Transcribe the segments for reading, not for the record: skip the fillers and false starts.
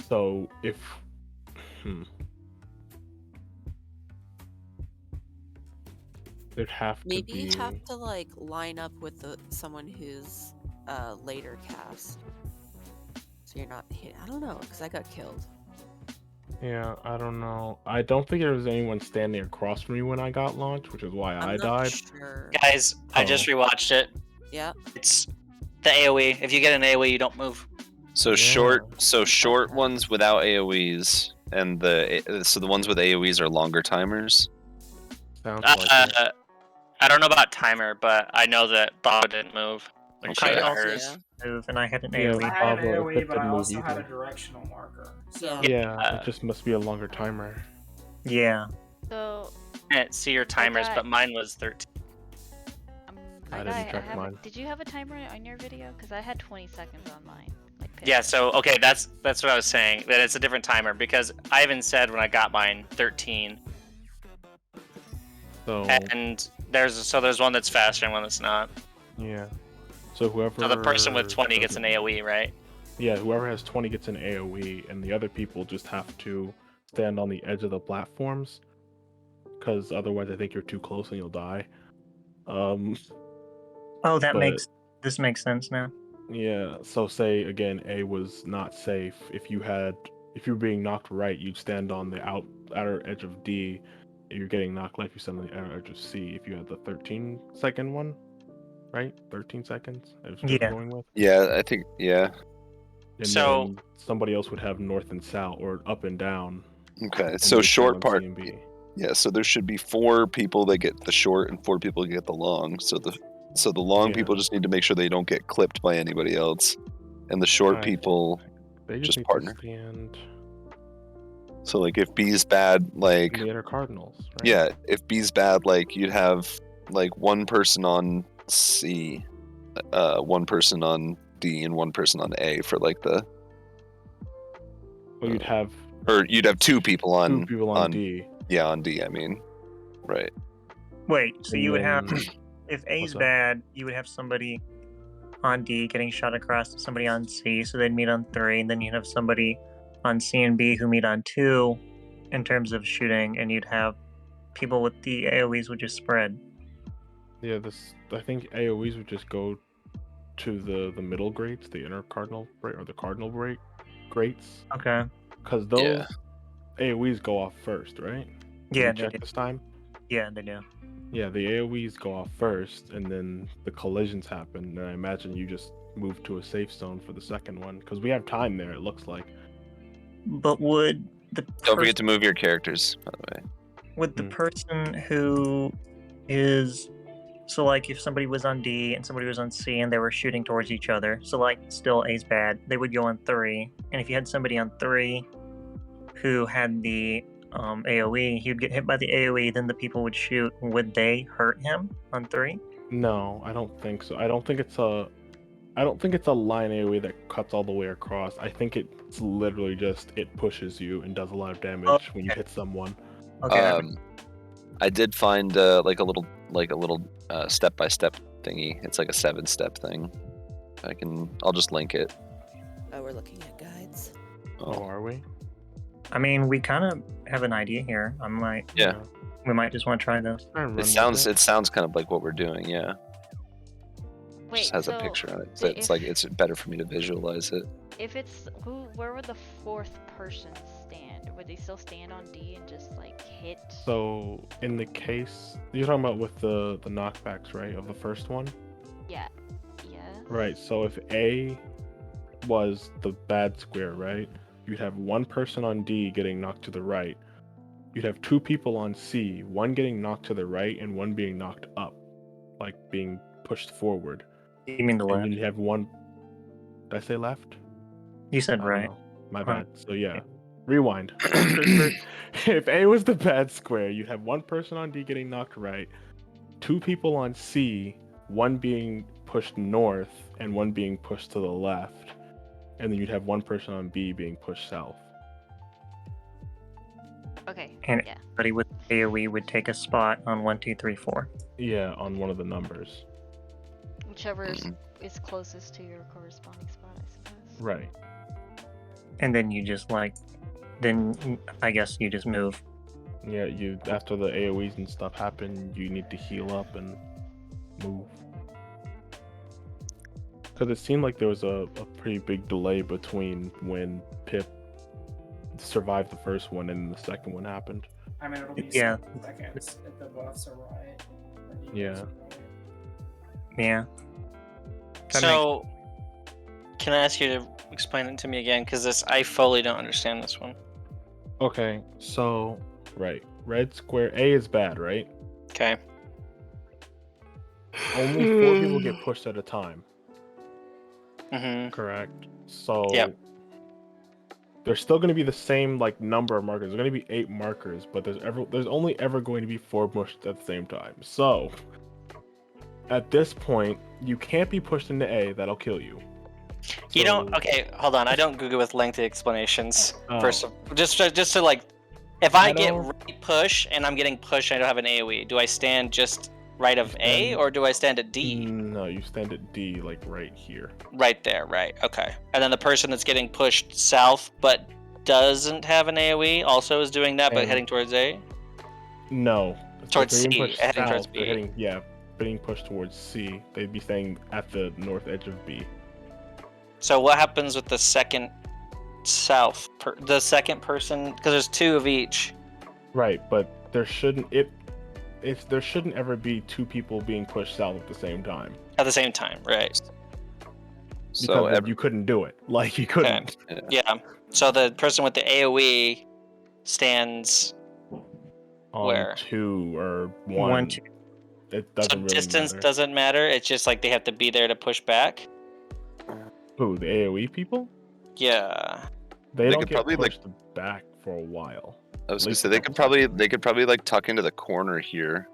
So if hmm, there'd have to Maybe you have be. to line up with someone who's later cast, so you're not hit. I don't know, because I got killed. Yeah, I don't know. I don't think there was anyone standing across from me when I got launched, which is why I'm I not died. sure. Guys, I just Oh, rewatched it. Yeah. It's the AoE. If you get an AoE, you don't move. So Yeah. short Okay. ones without AoEs, and the ones with AoEs are longer timers. sounds like it. I don't know about timer, but I know that Bob didn't move when she Okay. got also hers. move, and I had an Yeah, AoE. I had an Pablo, if AoE, it but I didn't move also had a either. directional marker. So Yeah. Yeah, it just must be a longer timer. Yeah. So Can't see your timers, got- but mine was 13. Did you have a timer on your video? Because I had 20 seconds on mine. Yeah, so okay, that's what I was saying. That it's a different timer because I even said when I got mine 13. So And there's one that's faster and one that's not. yeah. So whoever. So the person with 20 gets an AoE, right? Yeah, whoever has 20 gets an AoE, and the other people just have to stand on the edge of the platforms, because otherwise I think you're too close and you'll die. Oh, But- this makes sense now. Yeah, so say again A was not safe. If you were being knocked right, you'd stand on the outer edge of D. If you're getting knocked left, you stand on the outer edge of C. If you had the 13-second one, right? 13 seconds. Is what Yeah. I'm going with. Yeah, I think yeah. And So- then somebody else would have north and south, or up and down. Okay, and so you'd stand short on part. C and B. Yeah, so there should be 4 people that get the short and 4 people that get the long. So the long Yeah. people just need to make sure they don't get clipped by anybody else, and the short Right. people. They just Just need partner. to stand So like if B's bad, like in the inner cardinals. Right? yeah, if B's bad, like you'd have like one person on C, one person on D, and one person on A for like the. Well, you'd have Or you'd have 2 people on. 2 people on D. Yeah, on D. I mean, right. Wait, so and you would have, then- if A's What's up? bad, you would have somebody on D getting shot across to somebody on C, so they'd meet on 3, and then you'd have somebody on C and B who meet on 2 in terms of shooting, and you'd have people with the AoEs would just spread. Yeah, I think AoEs would just go to the middle grates, the inner cardinal or the cardinal grates, Okay. because those Yeah. AoEs go off first, right? Did Yeah, you they check do. this time. Yeah, they do. Yeah, the AoEs go off first, and then the collisions happen. And I imagine you just move to a safe zone for the second one, because we have time there. It looks like. But would the Don't forget to move your characters, by the way. would the person who is so like if somebody was on D and somebody was on C and they were shooting towards each other, so like still A's bad, they would go on 3, and if you had somebody on 3 who had the AoE, he would get hit by the AoE, then the people would shoot. Would they hurt him on 3? No, I don't think so. I don't think it's a line AoE that cuts all the way across. I think it's literally just it pushes you and does a lot of damage when you hit someone. Okay. I did find like a little step-by-step thingy. It's like a 7-step thing. I'll just link it. Oh, we're looking at guides. Oh, are we? I mean, we kind of have an idea here. Yeah. We might just want to try this. It sounds kind of like what we're doing. Yeah. Wait, Just has so a picture on it. So it's like it's better for me to visualize it. if it's where would the 4th person stand? Would they still stand on D and just hit? So in the case you're talking about with the knockbacks, right, of the first one? Yeah. Yes. Right. So if A was the bad square, right, you'd have one person on D getting knocked to the right. You'd have 2 people on C, one getting knocked to the right and one being knocked up, like being pushed forward. You mean the left? And you'd have one. Did I say left? You said I don't right. know. My Huh. bad. So yeah, rewind. If A was the bad square, you'd have one person on D getting knocked right, 2 people on C, one being pushed north and one being pushed to the left, and then you'd have one person on B being pushed south. Okay. And yeah. everybody with AoE would take a spot on 1, 2, 3, 4. Yeah, on one of the numbers. Whichever is closest to your corresponding spot, I suppose. Right. And then you just then I guess you just move. Yeah, you after the AoEs and stuff happen, you need to heal up and move. Because it seemed like there was a pretty big delay between when Pip survived the first one and the second one happened. I mean, it'll be Yeah. seconds if the buffs are right. or the Yeah. events are right. Yeah. That So, can I ask you to explain it to me again? Because I fully don't understand this one. Okay, so right, red square A is bad, right? Okay. Only 4 people get pushed at a time. Mm-hmm. Correct. So Yep. there's still going to be the same like number of markers. There's going to be 8 markers, but there's only ever going to be 4 pushed at the same time. So at this point, you can't be pushed into A. That'll kill you. You don't. So- Okay, hold on. I don't Google with lengthy explanations. Oh. First, just to like, if I get don't- right push and I'm getting pushed, and I don't have an AOE. Do I stand just right of A, stand- or do I stand at D? No, you stand at D, like right here. Right there, right. Okay. And then the person that's getting pushed south but doesn't have an AOE also is doing that, but And- heading towards A. No. So Towards if they're being C, pushed heading towards south, they're B. heading, being pushed towards C. They'd be staying at the north edge of B. So what happens with the second south? The second person, because there's 2 of each. Right, but there shouldn't if there shouldn't ever be 2 people being pushed south at the same time. At the same time, right? So Because you couldn't do it. Like you couldn't. Yeah. So the person with the AOE stands. On Where? 2 or 1. 1, 2. It doesn't So really distance matter. doesn't matter. It's just like they have to be there to push back. Who, the AoE people? Yeah. They They don't could get probably, like- pushed back for a while. I was At gonna least say a they couple could probably like tuck into the corner here,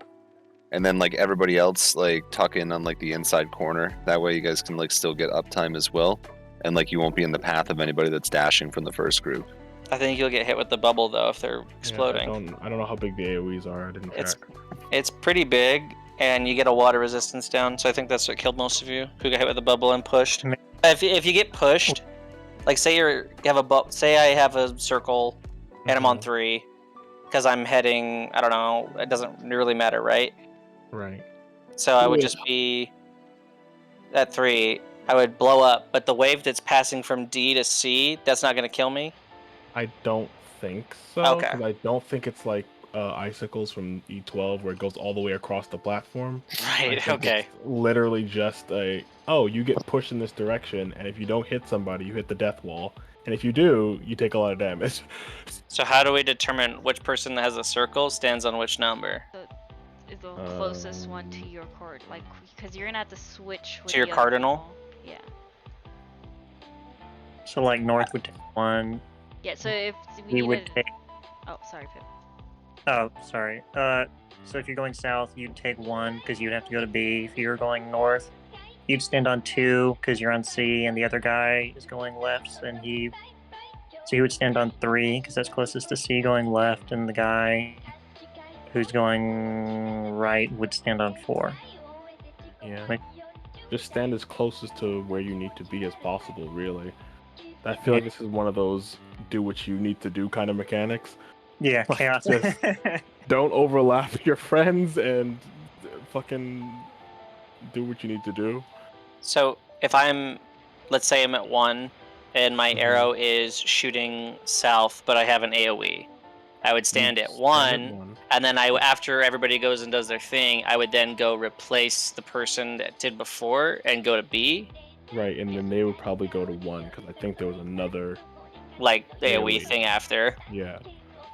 and then like everybody else like tuck in on like the inside corner. That way you guys can like still get uptime as well, and like you won't be in the path of anybody that's dashing from the first group. I think you'll get hit with the bubble though if they're exploding. Yeah, I don't know how big the AoEs are. I didn't It's- check. It's pretty big, and you get a water resistance down. So I think that's what killed most of you who got hit with the bubble and pushed. Ma- If you get pushed, like say you have a say I have a circle and I'm on Mhm. 3, because I'm heading. I don't know. It doesn't really matter, right? Right. So I would Yeah. just be at 3. I would blow up, but the wave that's passing from D to C, that's not going to kill me. I don't think so. Okay. 'Cause I don't think it's like icicles from E12 where it goes all the way across the platform. I Right. think Okay. it's literally just you get pushed in this direction, and if you don't hit somebody, you hit the death wall, and if you do, you take a lot of damage. So how do we determine which person that has a circle stands on which number? The closest one to your card, like, because you're gonna have to switch with To your the other cardinal? people. Yeah. So like north would take 1. Yeah. So if we We would needed, take. oh, sorry, Pip. Oh, sorry. So if you're going south, you'd take 1 because you'd have to go to B. If you're going north, you'd stand on 2 because you're on C, and the other guy is going left, and he would stand on 3 because that's closest to C going left, and the guy who's going right would stand on 4. Yeah. Like- Just stand as closest to where you need to be as possible, really. I feel like this is one of those do what you need to do kind of mechanics. Yeah, Like, chaos. just- Don't overlap your friends and fucking do what you need to do. So if let's say I'm at 1, and my Mhm. arrow is shooting south, but I have an AOE, I would stand at 1, and then after everybody goes and does their thing, I would then go replace the person that did before and go to B, Right, and then they would probably go to 1 because I think there was another. like the AOE AOE. thing after. Yeah.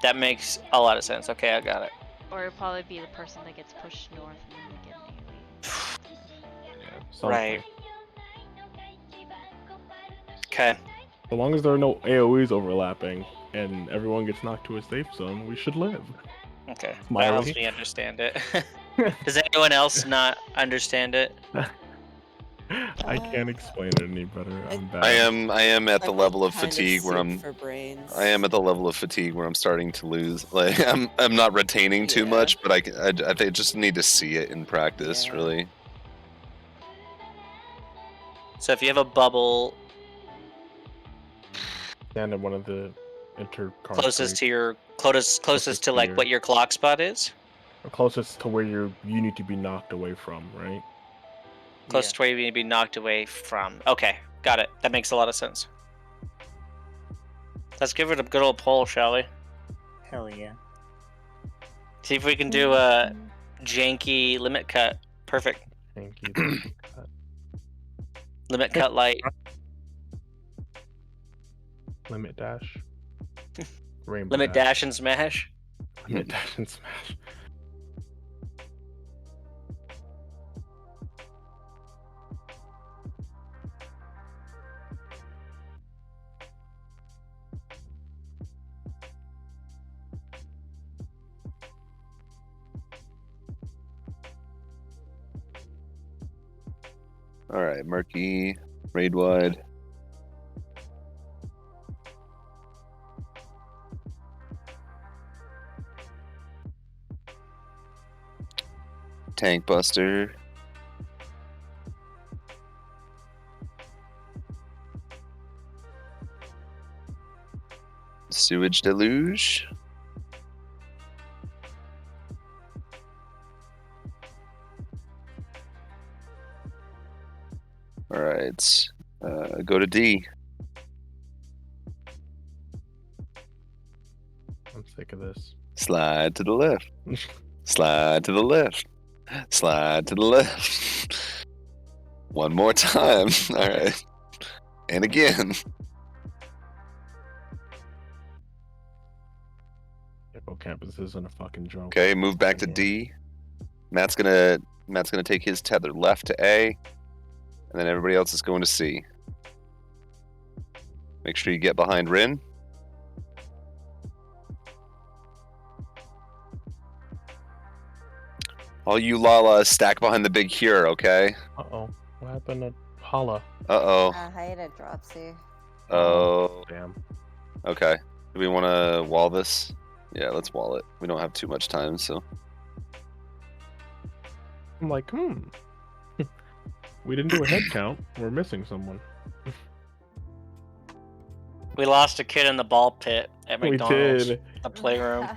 That makes a lot of sense. Okay, I got it. Or it'd probably be the person that gets pushed north and then they get an AoE. Yeah. Something. Right. Okay. So long as there are no AoEs overlapping and everyone gets knocked to a safe zone, we should live. Okay. That Smiley. helps me understand it. Does anyone else not understand it? I can't explain it any better. I'm bad. I am at the I'm, level like, of kinda fatigue where soup I'm for brains. I am at the level of fatigue where I'm starting to lose. Like I'm not retaining too Yeah. much, but I think just need to see it in practice. Yeah. Really, So if you have a bubble, Stand at one of the intercard. Closest to your closest to like here. what your clock spot is. Or closest to where you need to be knocked away from, right? Close to where you need to be knocked away from. Okay, got it. That makes a lot of sense. Let's give it a good old poll, shall we? Hell yeah. See if we can do a janky limit cut. Perfect. Thank you. Limit cut light. Limit dash. Rainbow Limit dash and smash. Limit dash and smash. All right, murky, raid wide. Tank buster. Sewage deluge. All right, go to D. I'm sick of this. Slide to the left. Slide to the left. Slide to the left. One more time. All right. And again. Hippocampus isn't a fucking joke. Okay, move back to D. Matt's gonna take his tether left to A, and then everybody else is going to C. Make sure you get behind Rin. All you Lala stack behind the big Cure, okay? Uh-oh. What happened to Hala? Uh-oh. Hide at Dropsy. Oh. Damn. Okay. Do we want to wall this? Yeah, let's wall it. We don't have too much time, so. I'm like, we didn't do a head count. We're missing someone. We lost a kid in the ball pit at We McDonald's. did. The playroom.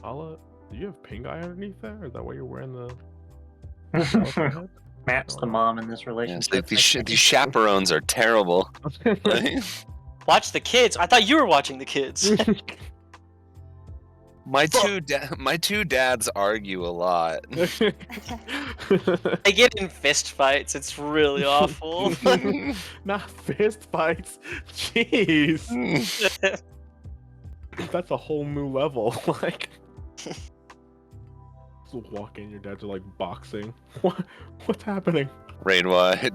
Hala, do you have pink eye underneath there? Is that why you're wearing the elephant head? Matt's the mom in this Yes, relationship. these chaperones are terrible. Watch the kids. I thought you were watching the kids. My two dads argue a lot. They get in fist fights. It's really awful. Not fist fights. Jeez. That's a whole new level. Like, just walk in, your dads are like boxing. What's happening? Raid wide.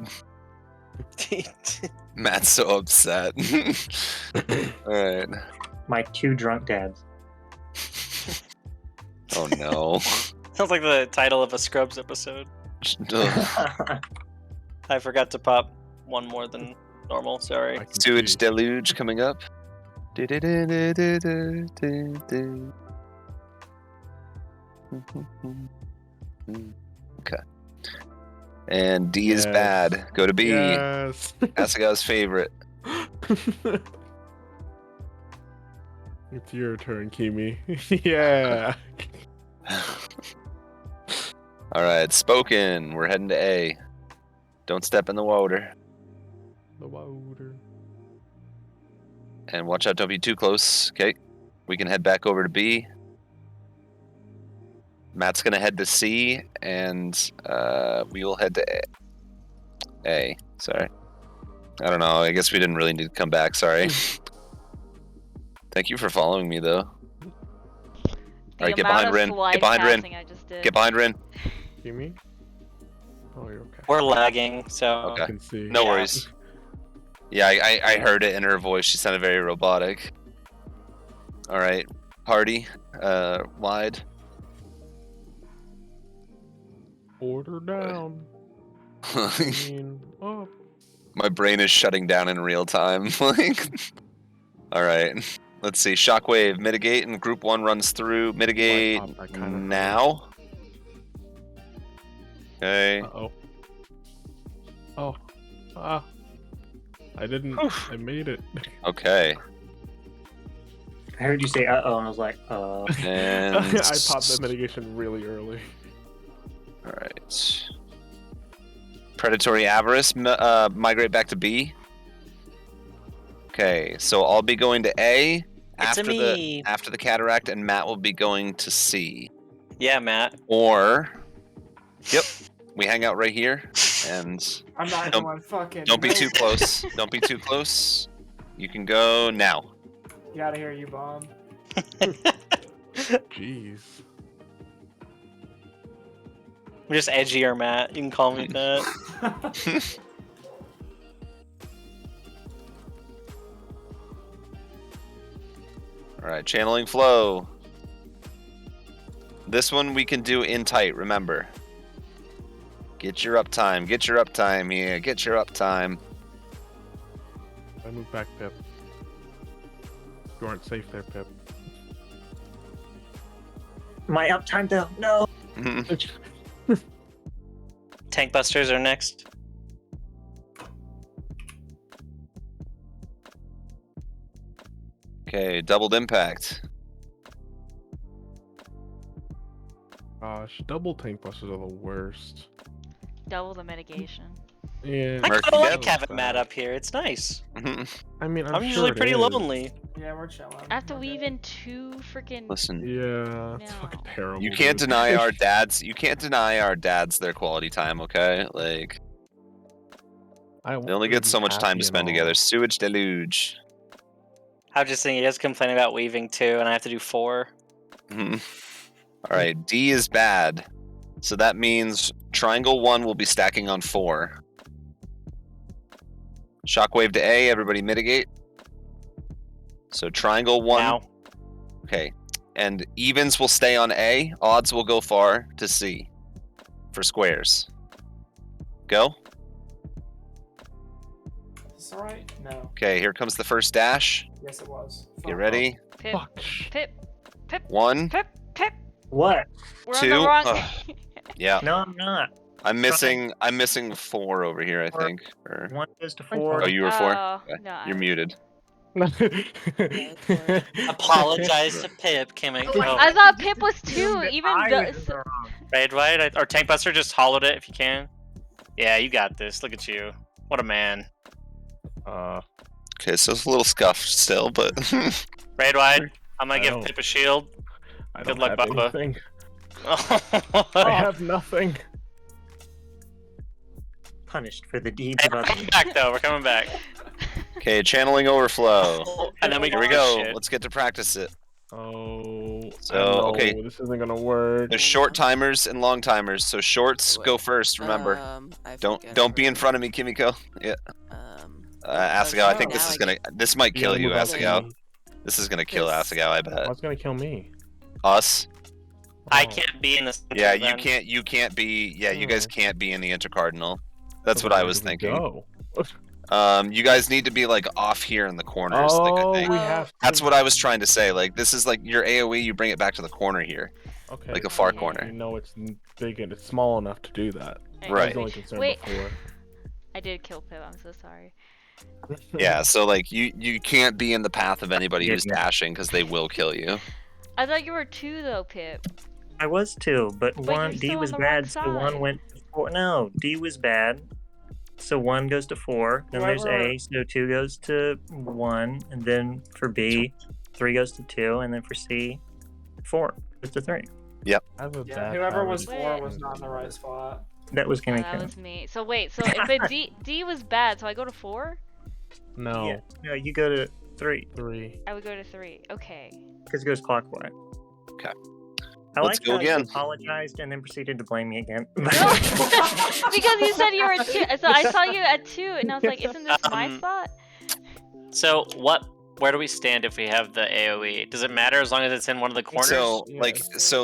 Matt's so upset. Alright. My two drunk dads. Oh no. Sounds like the title of a Scrubs episode. Ugh. I forgot to pop one more than normal. Sorry. I can Sewage see. deluge coming up. Okay. And D is Yes. bad. Go to B. Yes. Asaga's favorite. It's your turn, Kimi. Yeah. Alright, spoken. We're heading to A. Don't step in the water. The water. And watch out, don't be too close. Okay. We can head back over to B. Matt's gonna head to C, and we will head to A. Sorry. I don't know. I guess we didn't really need to come back. Sorry. Thank you for following me, though. The Alright, get amount behind of Rin. slide Get behind Rin. passing I just did. Get behind Rin. Kimi? Oh, you're okay. We're lagging, so Okay. I can see. No Yeah. worries. Yeah, I heard it in her voice. She sounded very robotic. Alright. Party. Wide. Order down. My Mean up. brain is shutting down in real time. Like, all right, let's see. Shockwave, mitigate, and group 1 runs through. Mitigate I kinda heard. now. Okay. Uh-oh. Oh. Ah. I didn't. I made it. Okay. I heard you say "uh-oh" and I was like, And I popped the mitigation really early. All right. Predatory avarice. Migrate back to B. Okay, so I'll be going to A It's a me. after the cataract, and Matt will be going to C. Yeah, Matt. Or, yep, we hang out right here, and I'm not Don't- going fucking. don't be too close. Don't be too close. You can go now. Get out of here, you bomb. Jeez. I'm just edgier, Matt. You can call me that. All right, channeling flow. This one we can do in tight. Remember. Get your uptime. Get your uptime here. Get your uptime. I move back, Pip. You aren't safe there, Pip. "My uptime though, no." Tank busters are next. Okay, doubled impact. Gosh, double tank busters are the worst. Double the mitigation. Yeah. I Murky kind of like Dev. having Matt up here. It's nice. I mean, I'm sure usually it pretty is. lonely. Yeah, we're chilling. I have to We're weave good. in 2 freaking. Listen, Yeah, it's No. fucking terrible. you can't dude. deny our dads. You can't deny our dads their quality time. Okay, like I they want only them get be so much happy time to and spend all. together. Sewage deluge. I was just thinking, you guys complain about weaving 2, and I have to do 4. Mhm. All right, D is bad, so that means triangle 1 will be stacking on 4. Shockwave to A. Everybody mitigate. So triangle 1. Now, Okay, and evens will stay on A. Odds will go far to C for squares. Go. Is this alright? No. Okay, here comes the first dash. Yes, it was. Get Fuck. ready. Pip, Fuck. Pip, 1, Pip, Pip. What? We're on 2. the wrong. Ugh. Yeah, No, I'm not. I'm missing 4 over here. I Four. think. Or 1 goes to Fine, 4. oh, you were 4. Oh, Okay, no, you're muted. apologize to Pip. Can I go? I thought Pip was 2. Even I the, was wrong. Raid White or Tank Buster, just hollowed it if you can. Yeah, you got this. Look at you. What a man. Okay, so it's a little scuffed still, but Raid White, I'm gonna I give don't- Pip a shield. I Good don't luck, have Bubba. anything. I have nothing. Punished for the deeds Hey, of we're others. coming back though. We're coming back. okay, channeling overflow. And then we Here we do go. shit. Let's get to practice it. Oh. So, no, okay. This isn't gonna work. There's short timers and long timers. So shorts go first. Remember, I don't forget be in already. front of me, Kimiko. Yeah, Asagao. I think this is now gonna. This might kill Yeah, you, move up. Asagao. This is gonna kill This- Asagao. I bet. What's gonna kill me? Us. I Oh. can't be in the center Yeah, then. you can't. You can't be. Yeah, you guys Oh. can't be in the intercardinal. That's So what I where was do we thinking. go? You guys need to be like off here in the corners. like, I Oh, think. we Oh. have. That's to- what I was trying to say. Like this is like your AOE. You bring it back to the corner here, Okay. like a far Okay. corner. You know it's big and it's small enough to do that. I Right. I was only appreciate- concerned Wait, before. I did kill Pip. I'm so sorry. Yeah. So like you can't be in the path of anybody Yeah, who's yeah. dashing because they will kill you. I thought you were 2 though, Pip. I was 2, but But one you're D still was on the wrong bad, so 1 side. went to 4. No, D was bad, so 1 goes to 4. Then there's Whoever- A, so 2 goes to 1, and then for B, 3 goes to 2, and then for C, 4 goes to 3. I have a Yeah, bad whoever was habit. 4 was not in the right spot. That was Oh, gonna that count. was me. So wait, so if a D was bad, so I go to 4, No. Yeah. No, you go to 3 3. I would go to 3. Okay. because it goes clockwise. Okay. I Let's like go how you again. apologized and then proceeded to blame me again. Because you said you were 2, so I saw you at 2, and I was like, isn't this my Um, spot? So where do we stand if we have the AOE? Does it matter as long as it's in one of the corners? So Yeah,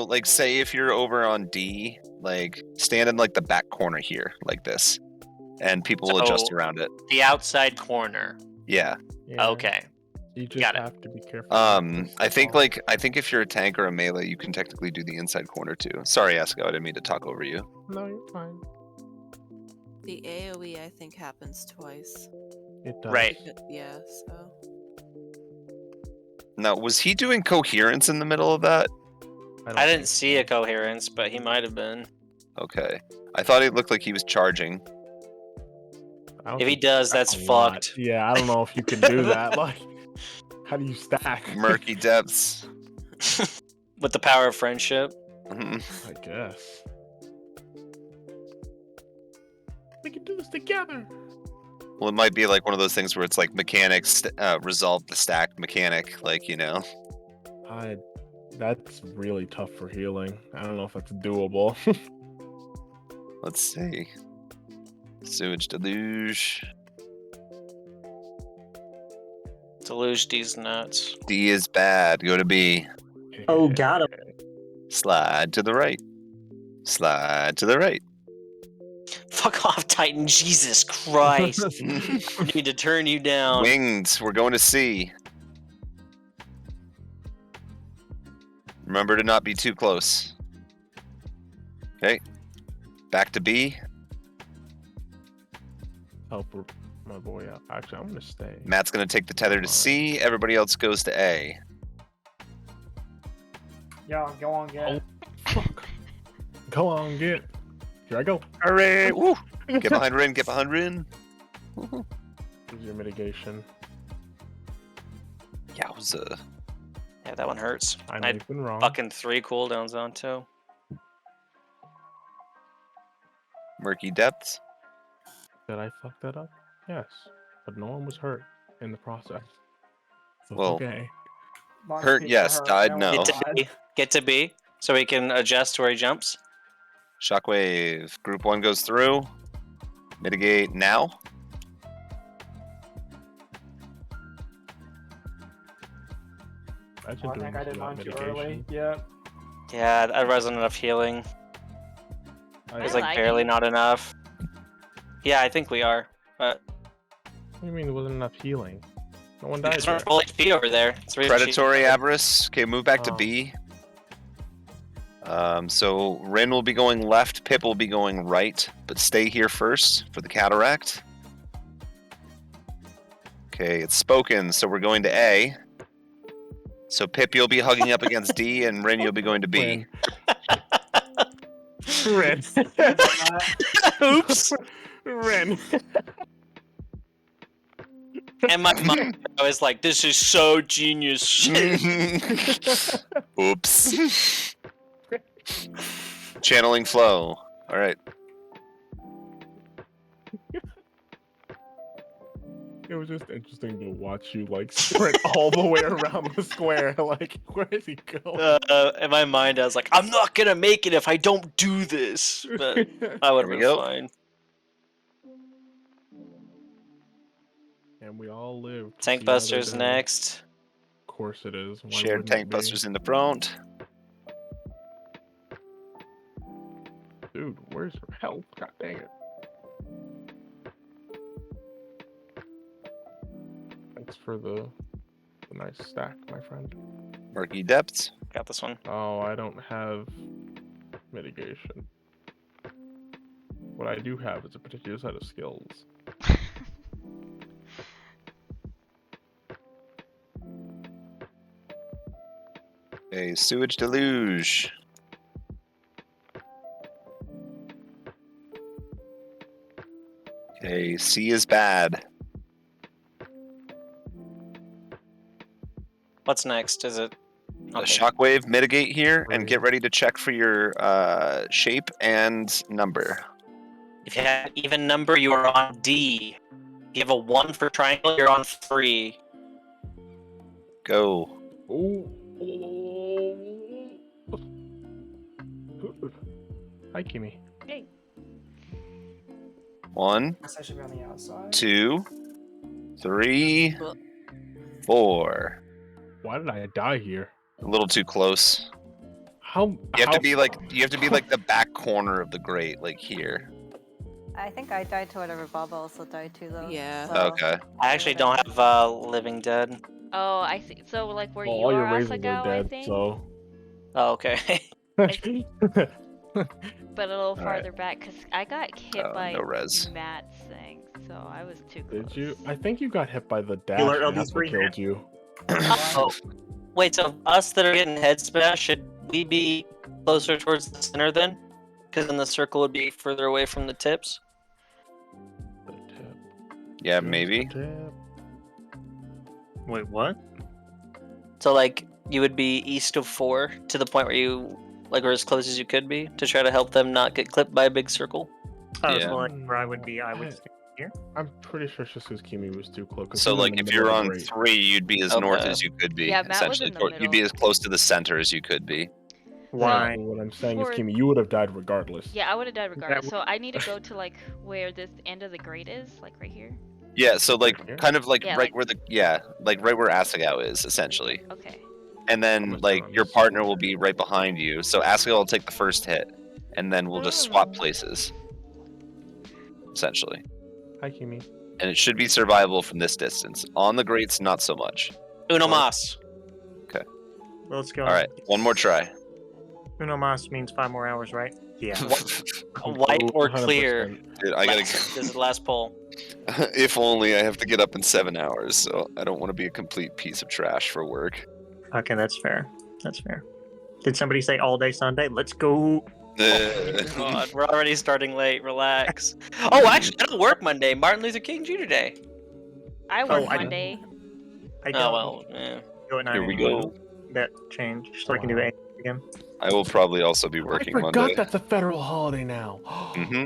like say if you're over on D, like stand in like the back corner here, like this, and people will adjust So- around it. The outside corner. Yeah. Yeah. Okay. You just Got it. have to be careful. not I to think fall. I think if you're a tank or a melee, you can technically do the inside corner too. Sorry, Asco, I didn't mean to talk over you. No, you're fine. The AoE I think happens twice. It does. Right. Yeah, so. Now, was he doing coherence in the middle of that? don't I didn't think see so. a coherence, but he might have been. Okay. I thought it looked like he was charging. I don't If he think does, that's a lot. fucked. Yeah, I don't know if you can do that. Like, how do you stack? Murky depths. With the power of friendship. Mhm. I guess. We can do this together. Well, it might be like one of those things where it's like mechanics resolve the stack mechanic, like, you know. That's really tough for healing. I don't know if that's doable. Let's see. Sewage deluge. Deluge these nuts. D is bad. Go to B. Oh, got him. Slide to the right. Slide to the right. Fuck off, Titan. Jesus Christ. I need to turn you down. Winged. We're going to C. Remember to not be too close. Okay. Back to B. Help my boy out. Actually, I'm gonna stay. Matt's going to take the tether to C. Everybody else goes to A. Yeah, go on, get it. Fuck. Go on, get. Here I go. Hooray! Woo! Get behind Rin. Get behind Rin. Here's your mitigation. Yowza. Yeah, that one hurts. I I know had you've been wrong. fucking 3 cooldowns on too. Murky depths. Did I fuck that up? Yes. But no one was hurt in the process. So Well, it's okay. Lots of hurt, people yes, hurt, died, no one no. Get to died. B. Get to B so we can adjust where he jumps. Shockwave. Group 1 goes through. Mitigate now. Imagine Oh, I doing think I this did without mine too mitigation. early. Yeah. Yeah, that wasn't enough healing. I, It was I like like barely it. not enough. Yeah, I think we are. But what do you mean there wasn't enough healing? No one died because we're yet. full HP over there. It's really Predatory cheap. Avarice. Okay, move back to Oh. B. So Rin will be going left, Pip will be going right, but stay here first for the cataract. Okay, it's spoken, so we're going to A. So Pip, you'll be hugging up against D, and Rin, you'll be going to B. Ren. I've done that. Oops. Ren. And my mind, I was like, this is so genius. Oops. Channeling flow. All right. It was just interesting to watch you like sprint all the way around the square. Like, where is he going? In my mind, I was like, I'm not gonna make it if I don't do this. But I would have Here we been go. fine. And we all lived. to Tank see another Buster's day. next. Of course it is. Why Shared wouldn't tank it be? busters in the front. Dude, where's her health? God dang it. Thanks for the nice stack, my friend. Murky depths. Got this one. Oh, I don't have mitigation. What I do have is a particular set of skills. A sewage deluge. Okay, C is bad. What's next? Is it? A Okay. shockwave mitigate here and Right. get ready to check for your shape and number. If you have even number, you are on D. If you have a 1 for triangle, you're on 3. Go. Oh. Hi, Kimmy. Hey. 1, Guess I should be on the outside. 2, 3, Well- 4. Why did I die here? A little too close. How? You have to be like the back corner of the grate, like here. I think I died to whatever Bob also died to, though. Yeah. So- Okay. I actually don't have Living Dead. Oh, I see. So like where Well, you all your are, razors Asagao, are I dead, think. so. Oh, okay. but a little Alright. farther back because I got hit by no res. Matt's thing, so I was too close. Did you? I think you got hit by the dash. learned And that's what LD3 killed you. Oh, wait. So us that are getting head smash, should we be closer towards the center then? Because then the circle would be further away from the tips. The tip, Yeah, just maybe. the tip. Wait, what? So like you would be east of 4 to the point where you like were as close as you could be to try to help them not get clipped by a big circle. Oh, Yeah. so like where I would be, I would I- stay here. I'm pretty sure Shizukimi was too close. 'cause So he was like in the if you're middle of on the grate. 3, you'd be as north Okay. as you could be. Yeah, Matt was essentially, in the You'd be middle. as close to the center as you could be. Why? What I'm saying For- is, Kimi, you would have died regardless. Yeah, I would have died regardless. w- So I need to go to like where this end of the grate is, like right here. Yeah, so like here? kind of like Yeah, right like- where like right where Asagao is essentially. Okay. And then Almost like on your this partner side. will be right behind you. So Asagao will take the first hit, and then we'll just swap places. Essentially. Hi, Kimi. And it should be survivable from this distance. On the grates, not so much. Uno mas. Let's go. All right, one more try. Uno mas means 5 more hours, right? Yeah. White or 100%. clear? Dude, I gotta. This is the last poll. If only I have to get up in 7 hours, so I don't want to be a complete piece of trash for work. Okay, that's fair. That's fair. Did somebody say all day Sunday? Let's go. God, we're already starting late. Relax. Oh, actually, I don't work Monday. Martin Luther King Jr. Day. I work I- Monday. I don't Oh well. Yeah. go at 9 Here we anymore. go. That change, so I can do 8 again. I will probably also be I working forgot Monday. that's a federal holiday now. hmm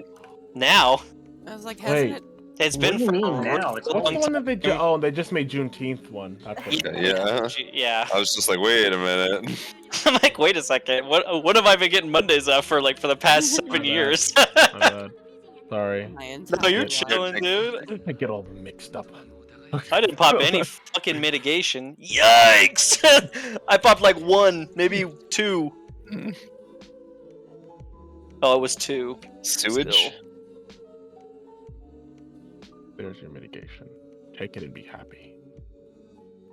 Now I was like, Wait. hasn't it? it's What been do you for mean a now? It's really What's the long one that they time. just? Oh, they just made Juneteenth one. That's what it is. Yeah. Yeah. I was just like, wait a minute. I'm like, wait a second. What have I been getting Mondays off for like for the past My 7 bad. years? My bad. Sorry. My No, entire you're life. chilling, dude. I get all mixed up. I didn't pop any fucking mitigation. Yikes! I popped like 1, maybe 2. Oh, it was 2. Sewage? Still. There's your mitigation. Take it and be happy.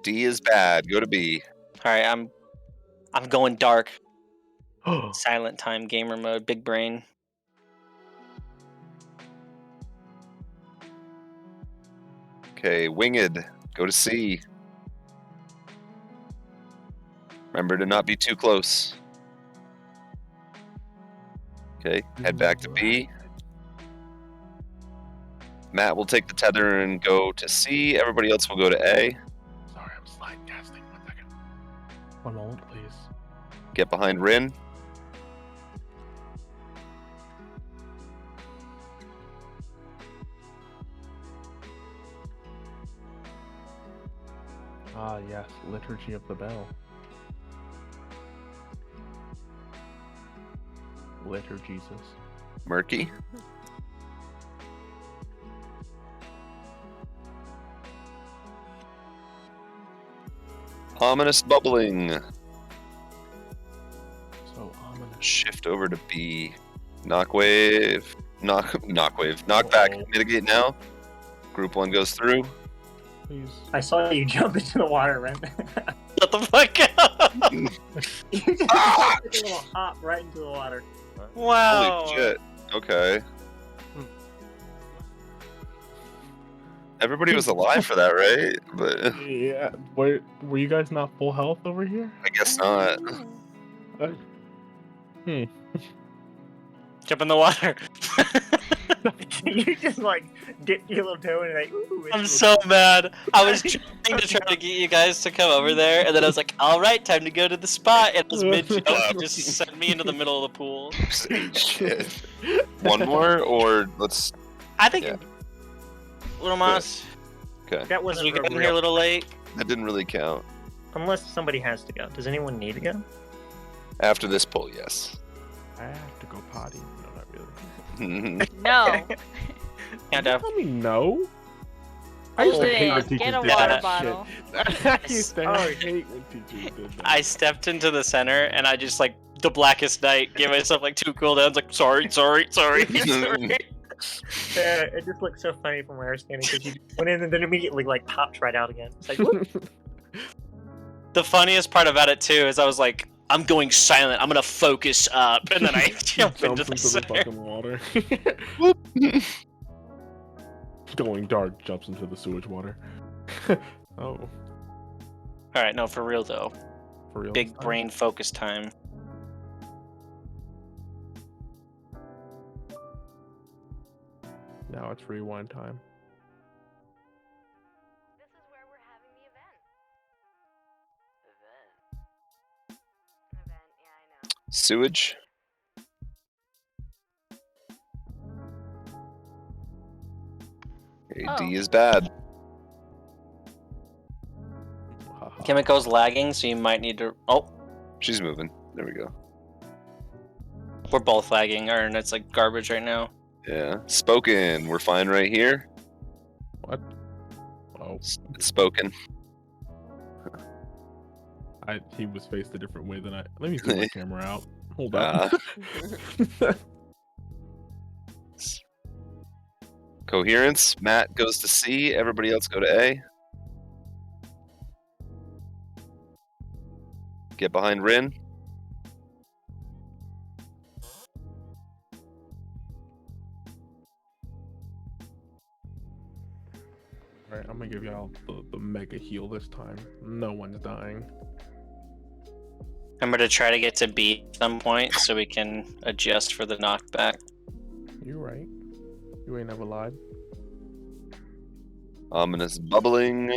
D is bad. Go to B. All right, I'm going dark. Silent time gamer mode. Big brain. Okay, Winged. Go to C. Remember to not be too close. Okay, head back to B. Matt will take the tether and go to C. Everybody else will go to A. Sorry, I'm slide casting. 1 second. 1 moment, please. Get behind Rin. Ah, yes, Liturgy of the Bell. Litter Jesus. Murky. Ominous bubbling. So ominous. Shift over to B. Knockwave. Knockwave. Knockback. Uh-oh. Mitigate now. Group 1 goes through. Please. I saw you jump into the water, Ren. Shut the fuck up! You just took a little hop right into the water. Wow. Holy shit. Okay. Everybody was alive for that, right? But Yeah. Were you guys not full health over here? I guess not. Jump in the water. You just like dipped your little toe in and like, ooh. I'm so mad. I was trying to try to get you guys to come over there, and then I was like, "All right, time to go to the spot." And it was mid jump, you just sent me into the middle of the pool. Shit. One more, or let's. I think. Yeah. Little Moss, Okay. That because wasn't we got a in here a real. little late. That didn't really count. Unless somebody has to go. Does anyone need to go? After this poll, yes. I have to go potty. No, not really. No. Can't You have. tell me no. I used to hate when Get teachers a did water that bottle. shit. I used to hate when teachers did that. I stepped into the center, and I just like the blackest night gave myself like 2 cooldowns. Like sorry. sorry. It just looked so funny from where I was standing because you went in and then immediately like popped right out again. It's like, whoop. The funniest part about it too is I was like I'm going silent. I'm gonna focus up, and then I jump into the Jumps into the center. fucking water. Going dark, jumps into the sewage water. Oh, All right, no, for real though. for real. Big this time? brain focus time. Now it's rewind time. This is where we're having the event. Event, yeah, I know. Sewage. Okay, Oh. D is bad. Haha. Kimiko's lagging, so you might need to. Oh, She's moving. There we go. we're both lagging. Our internet's like garbage right now. Yeah. Spoken. We're fine right here. What? Oh, It's spoken. he was faced a different way than I. Let me see my camera out. Hold on. Coherence. Matt goes to C. Everybody else go to A. Get behind Rin. Alright, I'm gonna give y'all the mega heal this time. No one's dying. Remember to try to get to B at some point so we can adjust for the knockback. You're right. You ain't never lied. Ominous bubbling.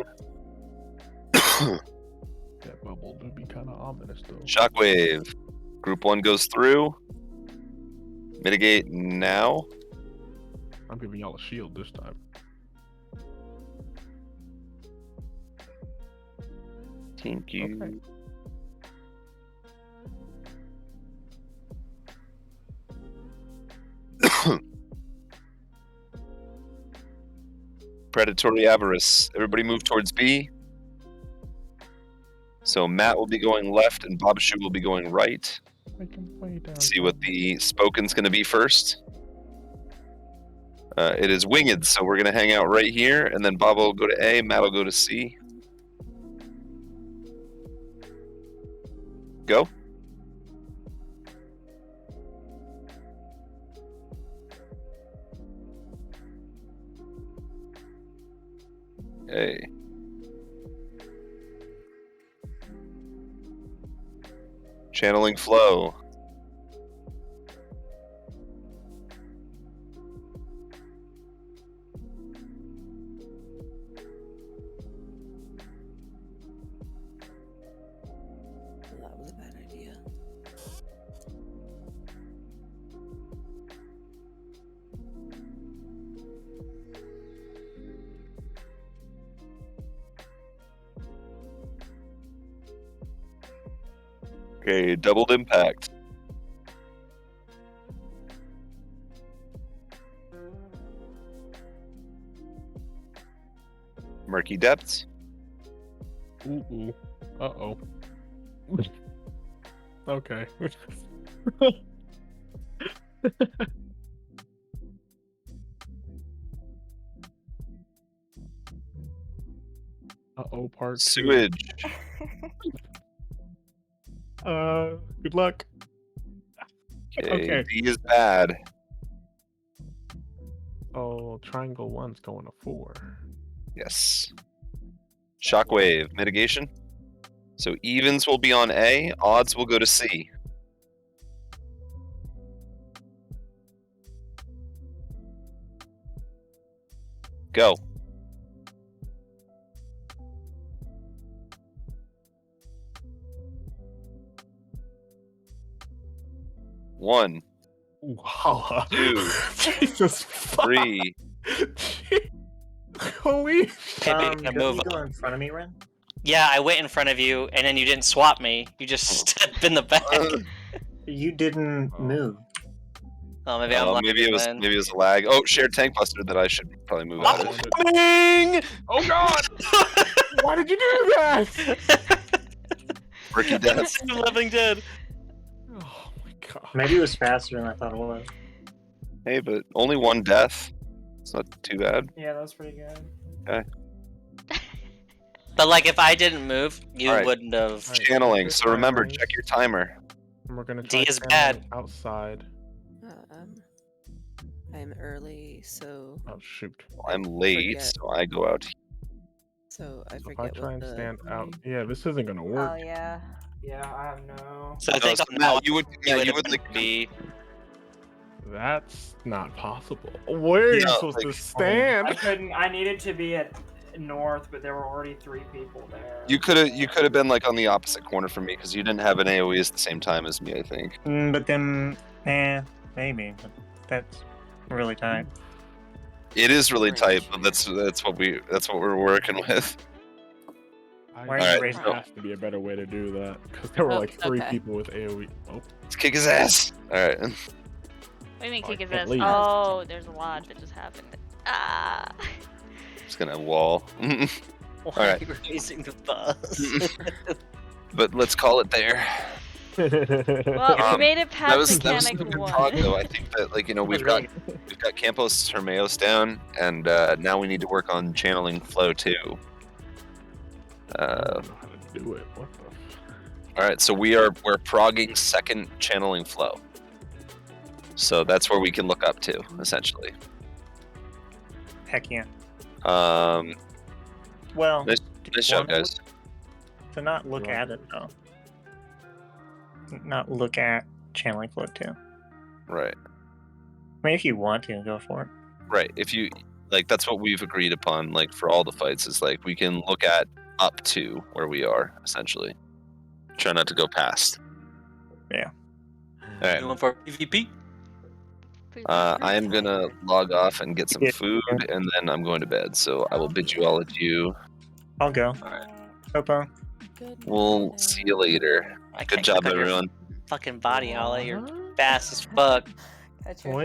That bubble do be kind of ominous though. Shockwave. Group 1 goes through. Mitigate now. I'm giving y'all a shield this time. Thank you. Okay. Predatory avarice. Everybody move towards B. So Matt will be going left and Bobshu will be going right. Make him way down. See what the spoken's going to be first. It is winged, so we're going to hang out right here, and then Bob will go to A, Matt will go to C. Go. A. Channeling flow. That was a bad idea. Okay, doubled impact. Murky depths. Ooh, ooh. Uh-oh. Okay. Uh-oh, part two. Sewage. Good luck. Okay, Okay. D is bad. Oh, triangle 1's going to 4. Yes. Shockwave. Mitigation. So evens will be on A, odds will go to C. Go. One, Wow. Two, Jesus fuck. 3. Holy Hey, Um, big, don't move you up. go in front of me, Ren? Yeah, I went in front of you, and then you didn't swap me. You just stepped in the back. You didn't Oh. move. Oh, maybe I'm Maybe it was then. maybe it was a lag. Oh, shared tank buster that I should probably move out of. Coming! Oh god! Why did you do that? Murky depths. I'm living dead. Oh my god. Maybe it was faster than I thought it was. Hey, but only one death. It's not too bad. Yeah, that was pretty good. But like, if I didn't move, you Alright. wouldn't have. Alright, Channeling. check So your remember, timings, check your timer. and we're gonna D try is channeling bad. outside. I'm early, so Oh shoot! I'm late, Forget. so I go out. I So if I forget try what and the stand out, yeah, this isn't gonna work. Oh yeah. Yeah, I have no. So I No, think so on Matt, that you would, one, yeah, you have would been like B. That's not possible. Where are you Yeah, supposed like, to stand? I couldn't. I needed to be at north, but there were already 3 people there. you could have been like on the opposite corner from me because you didn't have an AOE at the same time as me, I think. But then, maybe. But that's really tight. It is really Range. tight, but that's what we're working with. I, Why are you there raising has to be a better way to do that because there were Oh, like 3 okay. people with AOE. Oh, Let's kick his ass. All right. What do you mean I kick his can't ass? leave. Oh, there's a lot that just happened. Ah. Just gonna wall. Why Alright. are you raising the bus? But let's call it there. Well, we Um, made it past That was a mechanic good 1. talk, though. I think that we've got Campos Hermeos down, and now we need to work on channeling flow too. I don't know how to do it. What the? All right, so we're progging second channeling flow. So that's where we can look up to, essentially. Heck yeah. Nice, Well, nice job, guys. to not look at it though. Not look at channeling flow too. Right, I mean, if you want to, go for it. right. If you that's what we've agreed upon. Like for all the fights, is like we can look at up to where we are, essentially. Try not to go past. Yeah. All right. Going for PvP? I am gonna log off and get some Yeah. food, and then I'm going to bed. So I will bid you all adieu. I'll go. Alright. Popo. Good We'll night. see you later. I Good can't job, click on your everyone. Fucking body, Holly. You're fast as fuck. Got your Wait.